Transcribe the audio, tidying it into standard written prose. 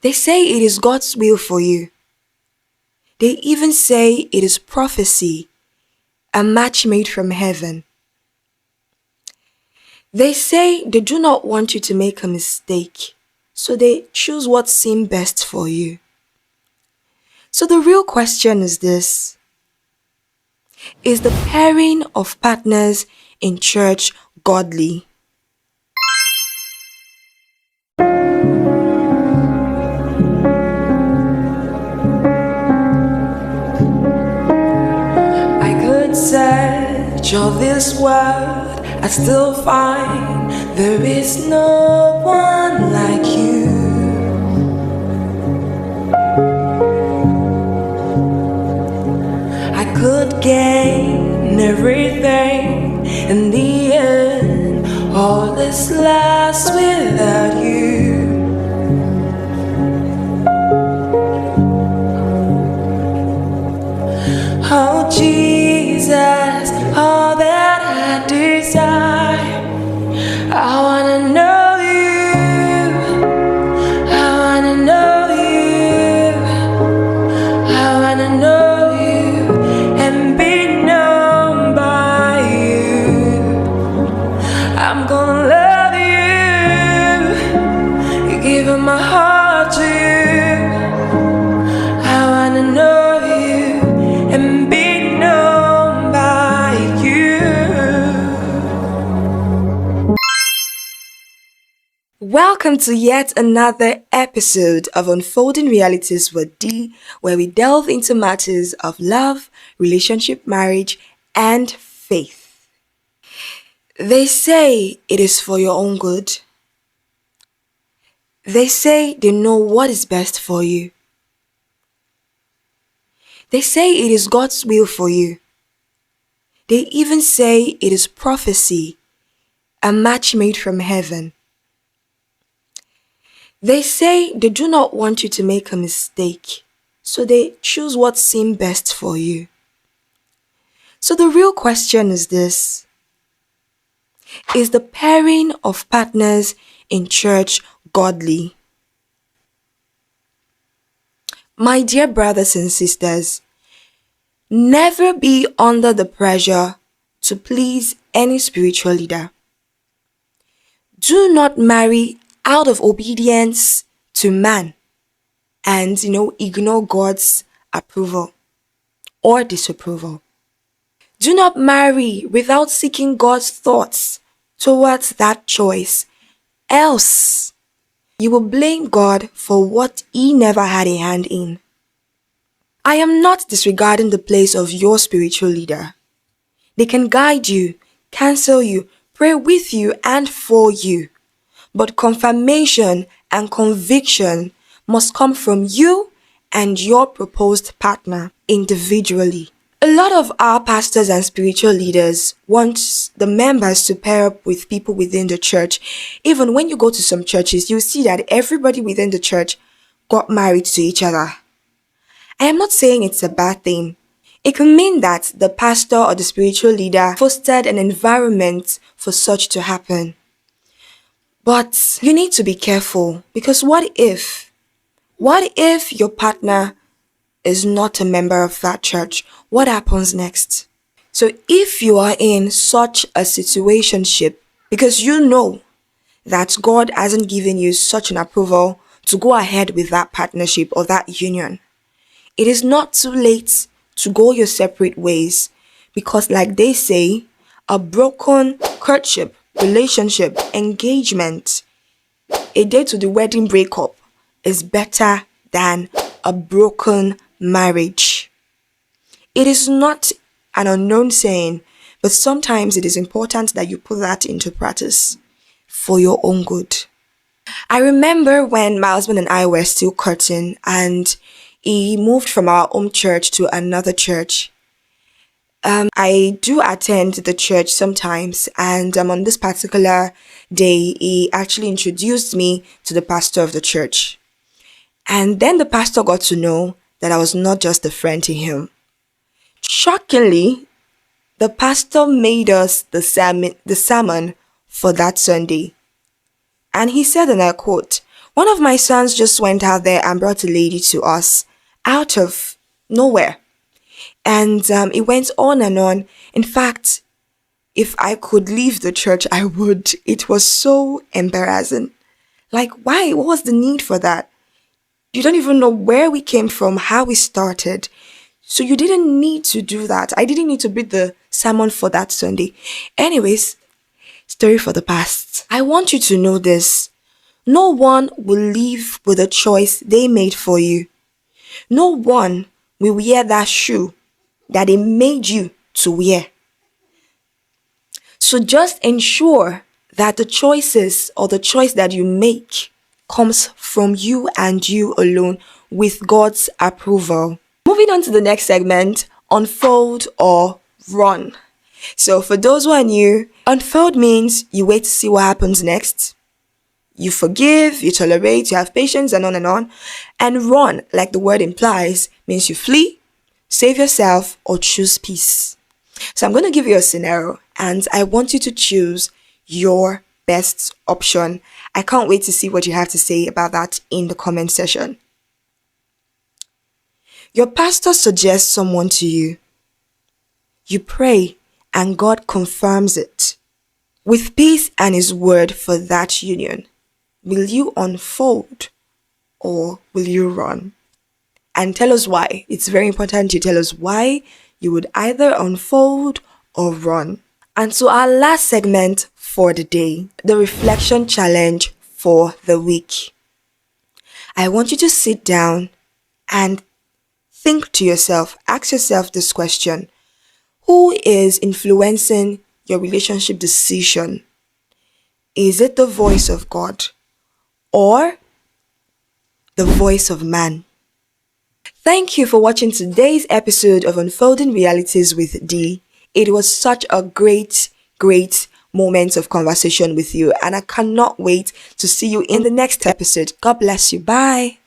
They say it is God's will for you. They even say it is prophecy, a match made from heaven. They say they do not want you to make a mistake, so they choose what seems best for you. So the real question is this: is the pairing of partners in church godly? I could search all this world, I still find there is no one like you. I could gain everything in the end, all is lost without you. Oh Jesus, all that I desire, I wanna know you, I wanna know you, I wanna know you and be known by you. I'm gonna love you, you're giving my heart to you. I wanna know you and be known by you. Welcome to yet another episode of Unfolding Realities with DEE, where we delve into matters of love, relationship, marriage, and faith. They say it is for your own good. They say they know what is best for you. They say it is God's will for you. They even say it is prophecy, a match made from heaven. They say they do not want you to make a mistake, so they choose what seems best for you. So the real question is this: is the pairing of partners in church godly? My dear brothers and sisters, never be under the pressure to please any spiritual leader. Do not marry out of obedience to man and, ignore God's approval or disapproval. Do not marry without seeking God's thoughts towards that choice, else you will blame God for what He never had a hand in. I am not disregarding the place of your spiritual leader. They can guide you, counsel you, pray with you and for you. But confirmation and conviction must come from you and your proposed partner individually. A lot of our pastors and spiritual leaders want the members to pair up with people within the church. Even when you go to some churches, you see that everybody within the church got married to each other. I am not saying it's a bad thing. It can mean that the pastor or the spiritual leader fostered an environment for such to happen. But you need to be careful, because what if your partner is not a member of that church? What happens next? So if you are in such a situationship, because you know that God hasn't given you such an approval to go ahead with that partnership or that union, it is not too late to go your separate ways, because like they say, a broken courtship, relationship, engagement, a day to the wedding breakup is better than a broken marriage. It is not an unknown saying, but sometimes it is important that you put that into practice for your own good. I remember when my husband and I were still courting, and he moved from our home church to another church. I do attend the church sometimes, and on this particular day, he actually introduced me to the pastor of the church. And then the pastor got to know that I was not just a friend to him. Shockingly, the pastor made us the sermon for that Sunday. And he said, and I quote, One of my sons just went out there and brought a lady to us out of nowhere. And it went on and on. In fact, if I could leave the church, I would. It was so embarrassing. Like, why? What was the need for that? You don't even know where we came from, how we started. So you didn't need to do that. I didn't need to beat the sermon for that Sunday. Anyways, story for the past. I want you to know this. No one will live with a choice they made for you. No one will wear that shoe that they made you to wear. So just ensure that the choices or the choice that you make comes from you and you alone with God's approval. Moving on to the next segment, unfold or run. So for those who are new, unfold means you wait to see what happens next. You forgive, you tolerate, you have patience, and on and on. And run, like the word implies, means you flee, save yourself, or choose peace. So I'm going to give you a scenario, and I want you to choose your best option. I can't wait to see what you have to say about that in the comment section. Your pastor suggests someone to you. You pray, and God confirms it. With peace and His word for that union, will you unfold or will you run? And tell us why. It's very important you tell us why you would either unfold or run. And so our last segment for the day, the reflection challenge for the week. I want you to sit down and think to yourself, ask yourself this question. Who is influencing your relationship decision? Is it the voice of God or the voice of man? Thank you for watching today's episode of Unfolding Realities with DEE. It was such a great moment of conversation with you, and I cannot wait to see you in the next episode. God bless you. Bye.